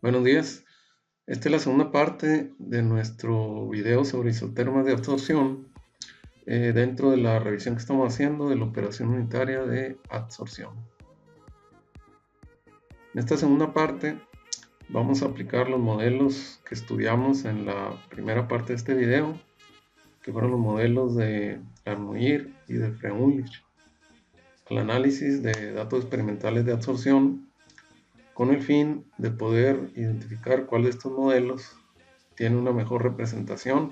Buenos días. Esta es la segunda parte de nuestro video sobre isotermas de absorción dentro de la revisión que estamos haciendo de la operación unitaria de absorción. En esta segunda parte vamos a aplicar los modelos que estudiamos en la primera parte de este video, que fueron los modelos de Larmuir y de Freundlich, al análisis de datos experimentales de absorción, con el fin de poder identificar cuál de estos modelos tiene una mejor representación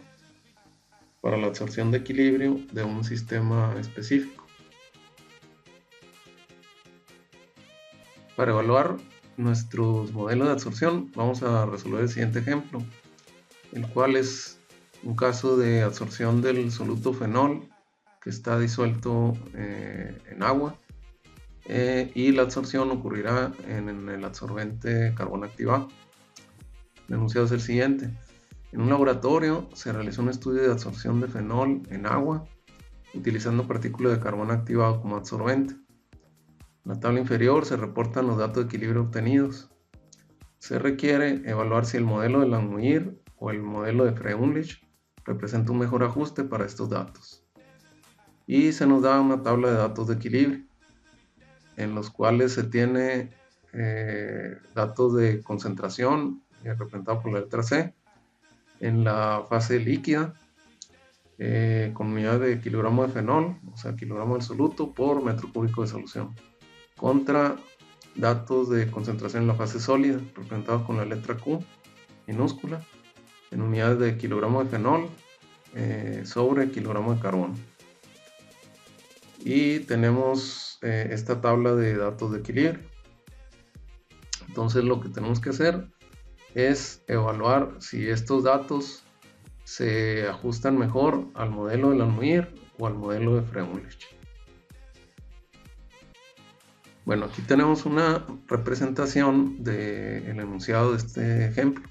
para la absorción de equilibrio de un sistema específico. Para evaluar nuestros modelos de absorción vamos a resolver el siguiente ejemplo, el cual es un caso de absorción del soluto fenol que está disuelto en agua. Y la absorción ocurrirá en el absorbente carbón activado. El enunciado es el siguiente. En un laboratorio se realizó un estudio de absorción de fenol en agua utilizando partículas de carbón activado como absorbente. En la tabla inferior se reportan los datos de equilibrio obtenidos. Se requiere evaluar si el modelo de Larmuir o el modelo de Freundlich representa un mejor ajuste para estos datos. Y se nos da una tabla de datos de equilibrio, en los cuales se tiene datos de concentración representado por la letra C en la fase líquida con unidad de kilogramo de fenol, o sea, kilogramo del soluto por metro cúbico de solución, contra datos de concentración en la fase sólida representados con la letra Q minúscula en unidades de kilogramo de fenol sobre kilogramo de carbono. Y tenemos esta tabla de datos de equilibrio. Entonces lo que tenemos que hacer es evaluar si estos datos se ajustan mejor al modelo de Larmuir o al modelo de Freundlich. Bueno, aquí tenemos una representación del enunciado de este ejemplo.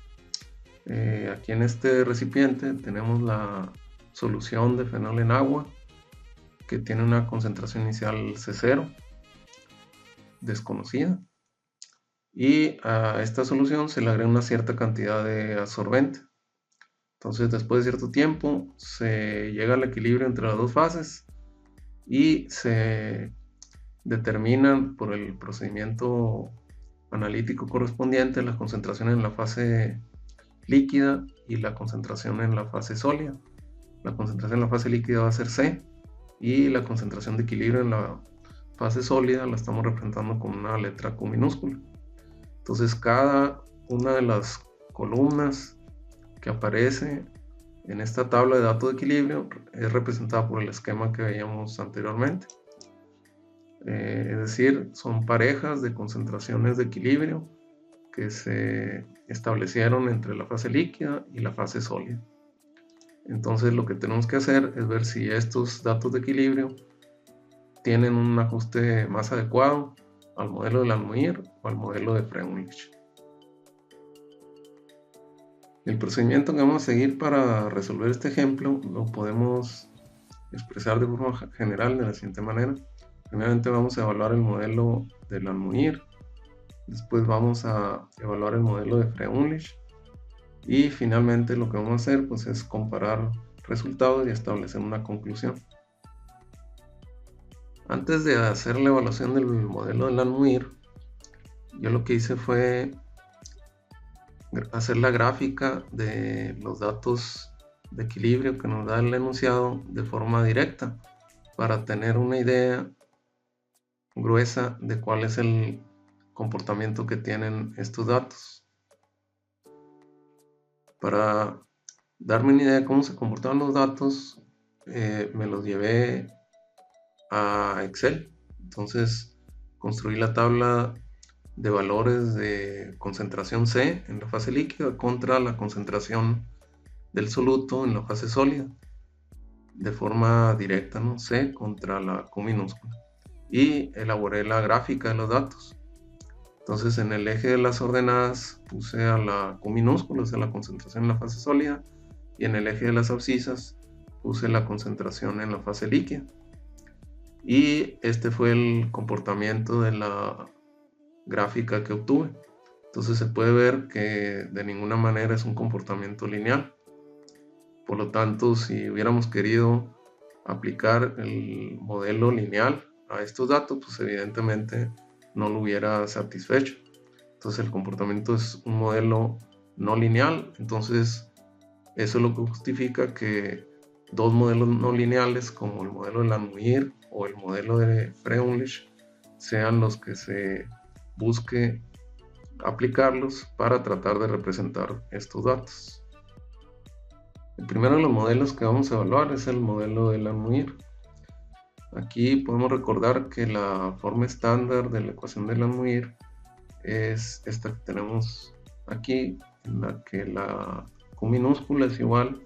Aquí en este recipiente tenemos la solución de fenol en agua, que tiene una concentración inicial C0 desconocida, y a esta solución se le agrega una cierta cantidad de absorbente. Entonces, después de cierto tiempo se llega al equilibrio entre las dos fases y se determinan por el procedimiento analítico correspondiente las concentraciones en la fase líquida y la concentración en la fase sólida. La concentración en la fase líquida va a ser C, y la concentración de equilibrio en la fase sólida la estamos representando con una letra Q minúscula. Entonces cada una de las columnas que aparece en esta tabla de datos de equilibrio es representada por el esquema que veíamos anteriormente. Es decir, son parejas de concentraciones de equilibrio que se establecieron entre la fase líquida y la fase sólida. Entonces lo que tenemos que hacer es ver si estos datos de equilibrio tienen un ajuste más adecuado al modelo de Larmuir o al modelo de Freundlich. El procedimiento que vamos a seguir para resolver este ejemplo lo podemos expresar de forma general de la siguiente manera. Primeramente vamos a evaluar el modelo de Larmuir, después vamos a evaluar el modelo de Freundlich, y finalmente lo que vamos a hacer pues, es comparar resultados y establecer una conclusión. Antes de hacer la evaluación del modelo de Larmuir, yo lo que hice fue hacer la gráfica de los datos de equilibrio que nos da el enunciado de forma directa para tener una idea gruesa de cuál es el comportamiento que tienen estos datos. Para darme una idea de cómo se comportaban los datos, me los llevé a Excel. Entonces construí la tabla de valores de concentración C en la fase líquida contra la concentración del soluto en la fase sólida de forma directa, ¿no? C contra la Q minúscula, y elaboré la gráfica de los datos. Entonces en el eje de las ordenadas puse a la Q minúscula, o sea la concentración en la fase sólida, y en el eje de las abscisas puse la concentración en la fase líquida. Y este fue el comportamiento de la gráfica que obtuve. Entonces se puede ver que de ninguna manera es un comportamiento lineal. Por lo tanto, si hubiéramos querido aplicar el modelo lineal a estos datos, pues evidentemente no lo hubiera satisfecho. Entonces el comportamiento es un modelo no lineal. Entonces eso es lo que justifica que dos modelos no lineales como el modelo de Landmuir o el modelo de Freundlich sean los que se busque aplicarlos para tratar de representar estos datos. El primero de los modelos que vamos a evaluar es el modelo de Landmuir. Aquí podemos recordar que la forma estándar de la ecuación de Landmuir es esta que tenemos aquí, en la que la Q minúscula es igual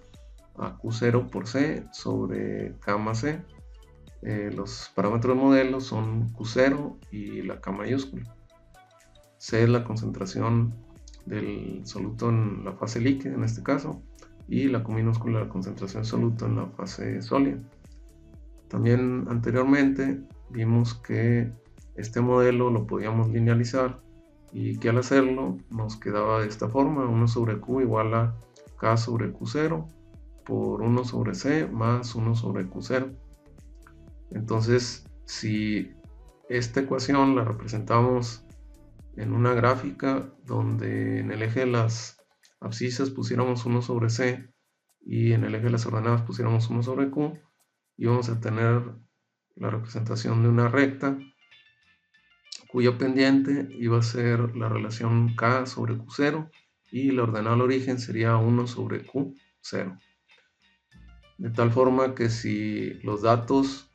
a Q0 por C sobre K más C. Los parámetros del modelo son Q0 y la K mayúscula. C es la concentración del soluto en la fase líquida en este caso, y la Q minúscula la concentración del soluto en la fase sólida. También anteriormente vimos que este modelo lo podíamos linealizar y que al hacerlo nos quedaba de esta forma: 1 sobre Q igual a K sobre Q0 por 1 sobre C más 1 sobre Q0. Entonces, si esta ecuación la representamos en una gráfica donde en el eje de las abscisas pusiéramos 1 sobre C y en el eje de las ordenadas pusiéramos 1 sobre Q, íbamos a tener la representación de una recta cuya pendiente iba a ser la relación K sobre Q0 y la ordenada al origen sería 1 sobre Q0. De tal forma que si los datos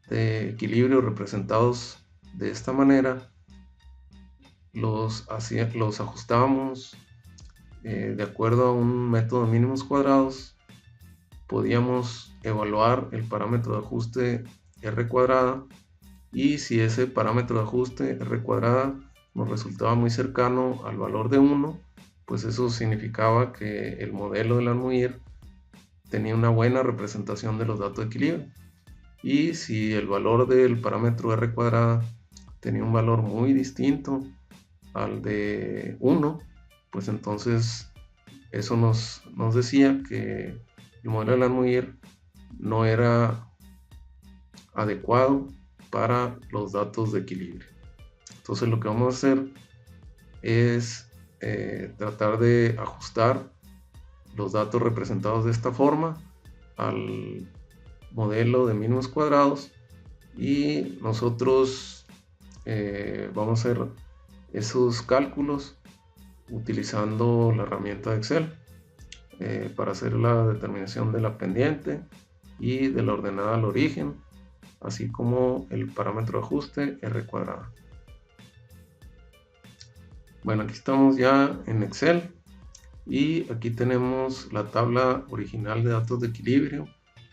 de equilibrio representados de esta manera los ajustábamos de acuerdo a un método de mínimos cuadrados, podíamos evaluar el parámetro de ajuste R cuadrada, y si ese parámetro de ajuste R cuadrada nos resultaba muy cercano al valor de 1, pues eso significaba que el modelo de Landmuir tenía una buena representación de los datos de equilibrio. Y si el valor del parámetro R cuadrada tenía un valor muy distinto al de 1, pues entonces eso nos decía que el modelo de Landmuir no era adecuado para los datos de equilibrio. Entonces lo que vamos a hacer es tratar de ajustar los datos representados de esta forma al modelo de mínimos cuadrados, y nosotros vamos a hacer esos cálculos utilizando la herramienta de Excel para hacer la determinación de la pendiente y de la ordenada al origen, así como el parámetro de ajuste R cuadrada. Bueno, aquí estamos ya en Excel y aquí tenemos la tabla original de datos de equilibrio,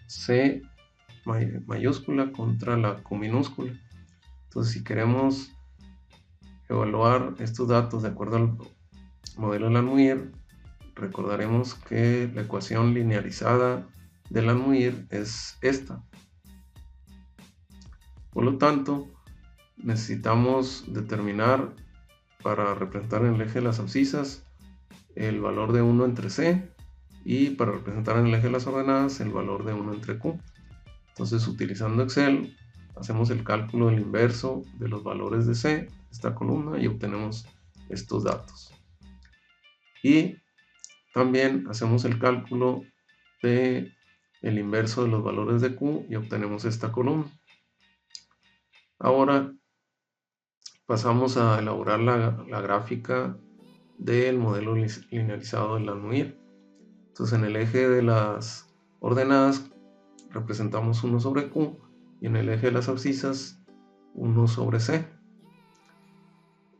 C mayúscula contra la Q minúscula. Entonces, si queremos evaluar estos datos de acuerdo al modelo de Landmuir, recordaremos que la ecuación linealizada de Landmuir es esta. Por lo tanto, necesitamos determinar, para representar en el eje de las abscisas, el valor de 1 entre C, y para representar en el eje de las ordenadas el valor de 1 entre Q. Entonces, utilizando Excel, hacemos el cálculo del inverso de los valores de C, esta columna, y obtenemos estos datos. Y también hacemos el cálculo de el inverso de los valores de Q y obtenemos esta columna. Ahora pasamos a elaborar la gráfica del modelo linealizado de Landmuir. Entonces, en el eje de las ordenadas representamos 1 sobre Q y en el eje de las abscisas 1 sobre C.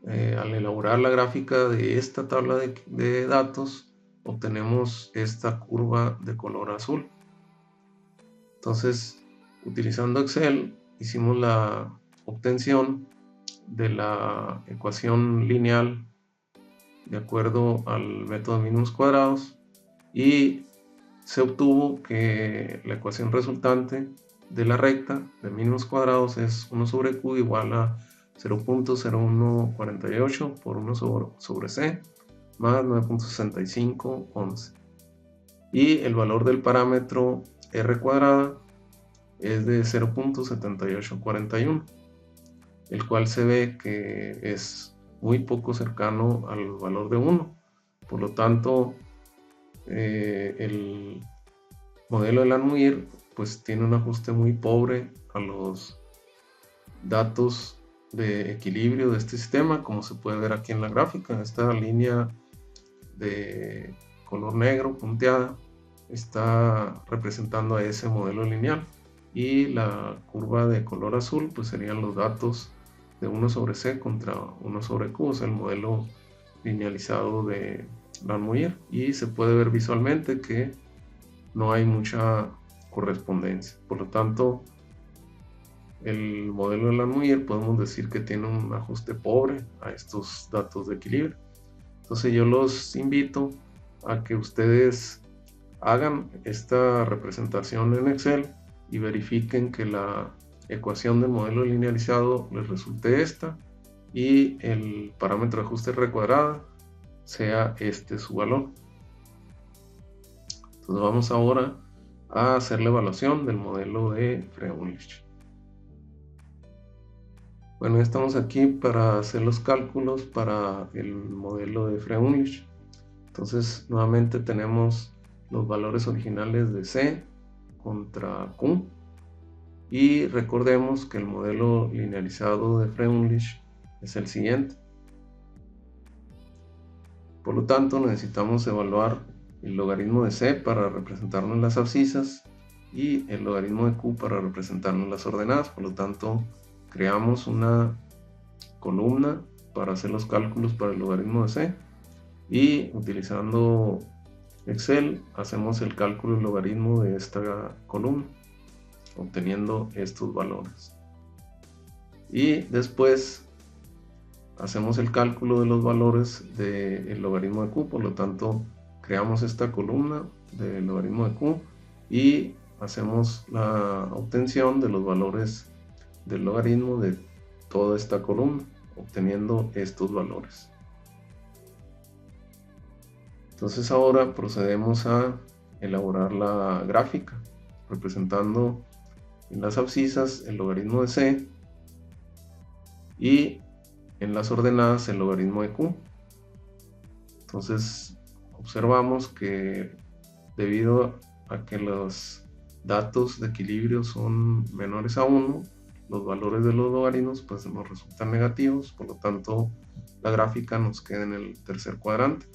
Al elaborar la gráfica de esta tabla de datos, obtenemos esta curva de color azul. Entonces, utilizando Excel, hicimos la obtención de la ecuación lineal de acuerdo al método de mínimos cuadrados, y se obtuvo que la ecuación resultante de la recta de mínimos cuadrados es 1 sobre Q igual a 0.0148 por 1 sobre C más 9.6511. Y el valor del parámetro R cuadrada es de 0.7841, el cual se ve que es muy poco cercano al valor de 1. Por lo tanto, el modelo de Landmuir pues tiene un ajuste muy pobre a los datos de equilibrio de este sistema, como se puede ver aquí en la gráfica. Esta línea de color negro punteada está representando a ese modelo lineal, y la curva de color azul pues serían los datos de 1 sobre C contra 1 sobre Q, o sea, el modelo linealizado de Landmuir, y se puede ver visualmente que no hay mucha correspondencia. Por lo tanto, el modelo de Landmuir podemos decir que tiene un ajuste pobre a estos datos de equilibrio. Entonces yo los invito a que ustedes hagan esta representación en Excel y verifiquen que la ecuación del modelo linealizado les resulte esta, y el parámetro de ajuste R cuadrada sea este su valor. Entonces vamos ahora a hacer la evaluación del modelo de Freundlich. Bueno, estamos aquí para hacer los cálculos para el modelo de Freundlich. Entonces nuevamente tenemos los valores originales de C contra Q, y recordemos que el modelo linealizado de Freundlich es el siguiente. Por lo tanto, necesitamos evaluar el logaritmo de C para representarnos las abscisas y el logaritmo de Q para representarnos las ordenadas. Por lo tanto, creamos una columna para hacer los cálculos para el logaritmo de C, y utilizando Excel hacemos el cálculo del logaritmo de esta columna, obteniendo estos valores. Y después hacemos el cálculo de los valores del logaritmo de Q. Por lo tanto, creamos esta columna del logaritmo de Q y hacemos la obtención de los valores del logaritmo de toda esta columna, obteniendo estos valores. Entonces ahora procedemos a elaborar la gráfica, representando en las abscisas el logaritmo de C y en las ordenadas el logaritmo de Q. Entonces observamos que debido a que los datos de equilibrio son menores a 1, los valores de los logaritmos pues nos resultan negativos. Por lo tanto, la gráfica nos queda en el tercer cuadrante.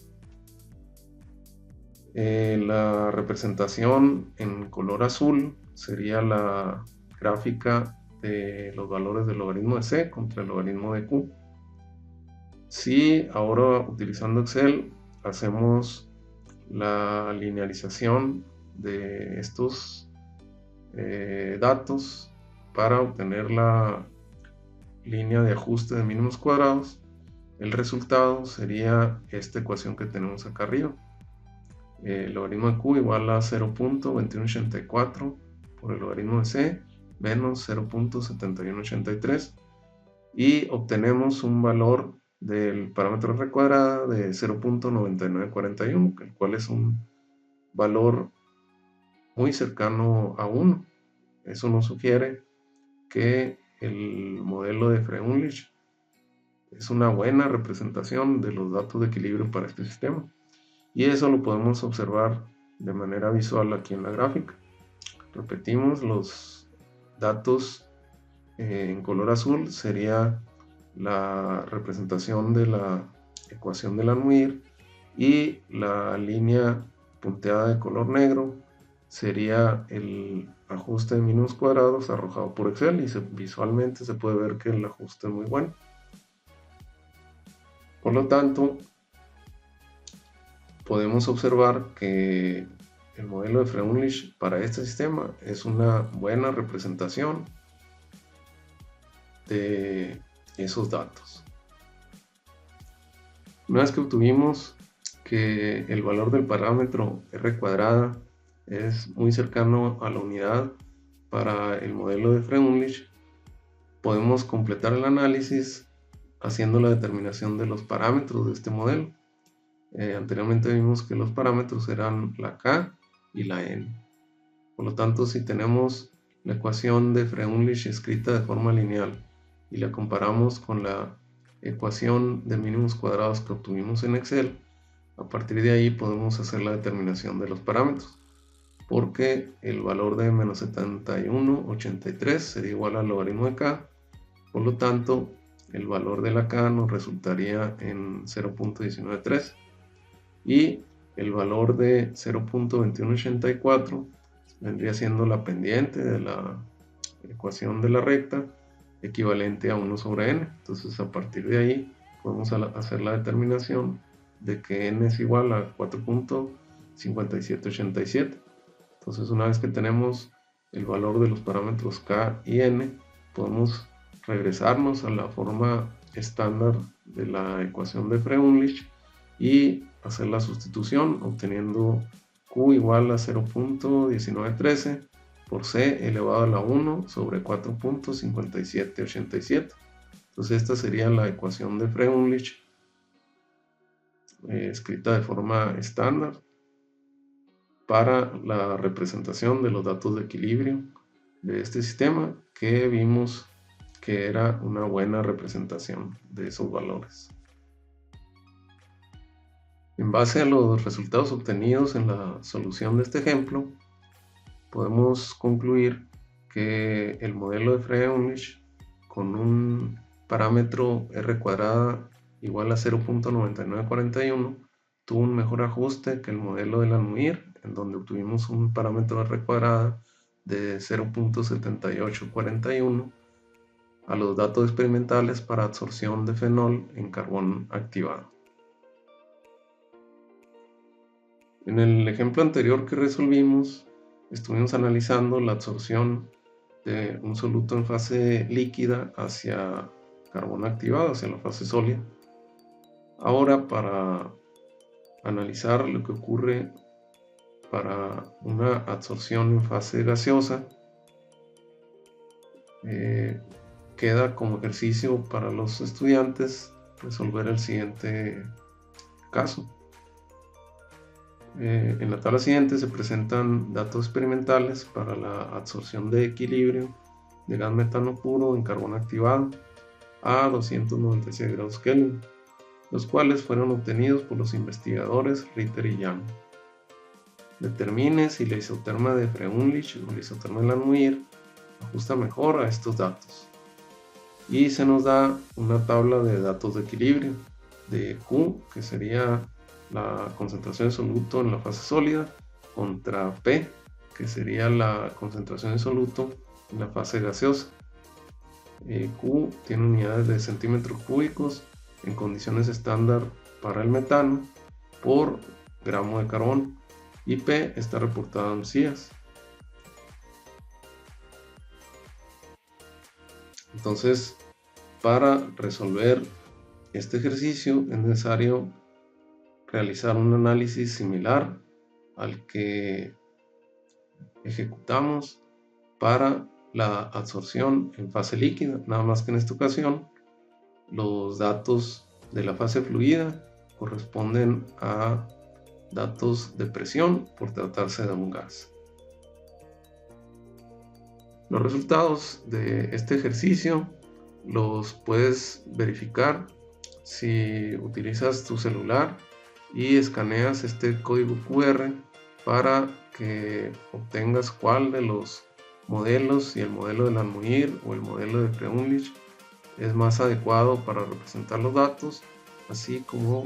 La representación en color azul sería la gráfica de los valores del logaritmo de C contra el logaritmo de Q. Si ahora, utilizando Excel, hacemos la linealización de estos datos para obtener la línea de ajuste de mínimos cuadrados, el resultado sería esta ecuación que tenemos acá arriba. El logaritmo de Q igual a 0.2184 por el logaritmo de C menos 0.7183, y obtenemos un valor del parámetro R cuadrada de 0.9941, el cual es un valor muy cercano a 1. Eso nos sugiere que el modelo de Freundlich es una buena representación de los datos de equilibrio para este sistema, y eso lo podemos observar de manera visual aquí en la gráfica. Repetimos, los datos en color azul sería la representación de la ecuación de Landmuir, y la línea punteada de color negro sería el ajuste de mínimos cuadrados arrojado por Excel, y visualmente se puede ver que el ajuste es muy bueno. Por lo tanto, podemos observar que el modelo de Freundlich para este sistema es una buena representación de esos datos. Una vez que obtuvimos que el valor del parámetro R cuadrada es muy cercano a la unidad para el modelo de Freundlich, podemos completar el análisis haciendo la determinación de los parámetros de este modelo. Anteriormente vimos que los parámetros eran la K y la N. Por lo tanto, si tenemos la ecuación de Freundlich escrita de forma lineal y la comparamos con la ecuación de mínimos cuadrados que obtuvimos en Excel, a partir de ahí podemos hacer la determinación de los parámetros, porque el valor de menos 71,83 sería igual al logaritmo de K. Por lo tanto, el valor de la K nos resultaría en 0.193 y el valor de 0.2184 vendría siendo la pendiente de la ecuación de la recta, equivalente a 1 sobre n. Entonces, a partir de ahí podemos hacer la determinación de que n es igual a 4.5787. Entonces, una vez que tenemos el valor de los parámetros k y n, podemos regresarnos a la forma estándar de la ecuación de Freundlich y hacer la sustitución, obteniendo q igual a 0.1913 por c elevado a la 1 sobre 4.5787. Entonces esta sería la ecuación de Freundlich escrita de forma estándar para la representación de los datos de equilibrio de este sistema, que vimos que era una buena representación de esos valores. En base a los resultados obtenidos en la solución de este ejemplo, podemos concluir que el modelo de Freundlich con un parámetro r cuadrada igual a 0.9941 tuvo un mejor ajuste que el modelo de Langmuir, en donde obtuvimos un parámetro r cuadrada de 0.7841 a los datos experimentales para absorción de fenol en carbón activado. En el ejemplo anterior que resolvimos, estuvimos analizando la absorción de un soluto en fase líquida hacia carbón activado, hacia la fase sólida. Ahora, para analizar lo que ocurre para una absorción en fase gaseosa, queda como ejercicio para los estudiantes resolver el siguiente caso. En la tabla siguiente se presentan datos experimentales para la absorción de equilibrio de gas metano puro en carbón activado a 296 grados Kelvin, los cuales fueron obtenidos por los investigadores Ritter y Young. Determine si la isoterma de Freundlich o la isoterma de Langmuir ajusta mejor a estos datos. Y se nos da una tabla de datos de equilibrio de Q, que sería la concentración de soluto en la fase sólida, contra P, que sería la concentración de soluto en la fase gaseosa. Q tiene unidades de centímetros cúbicos en condiciones estándar para el metano por gramo de carbón, y P está reportada en CIAS. Entonces, para resolver este ejercicio es necesario realizar un análisis similar al que ejecutamos para la absorción en fase líquida, nada más que en esta ocasión los datos de la fase fluida corresponden a datos de presión por tratarse de un gas. Los resultados de este ejercicio los puedes verificar si utilizas tu celular y escaneas este código QR para que obtengas cuál de los modelos, si el modelo de Langmuir o el modelo de Freundlich es más adecuado para representar los datos, así como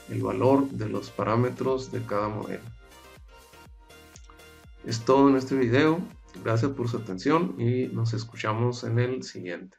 el valor de los parámetros de cada modelo. Es todo en este video. Gracias por su atención y nos escuchamos en el siguiente.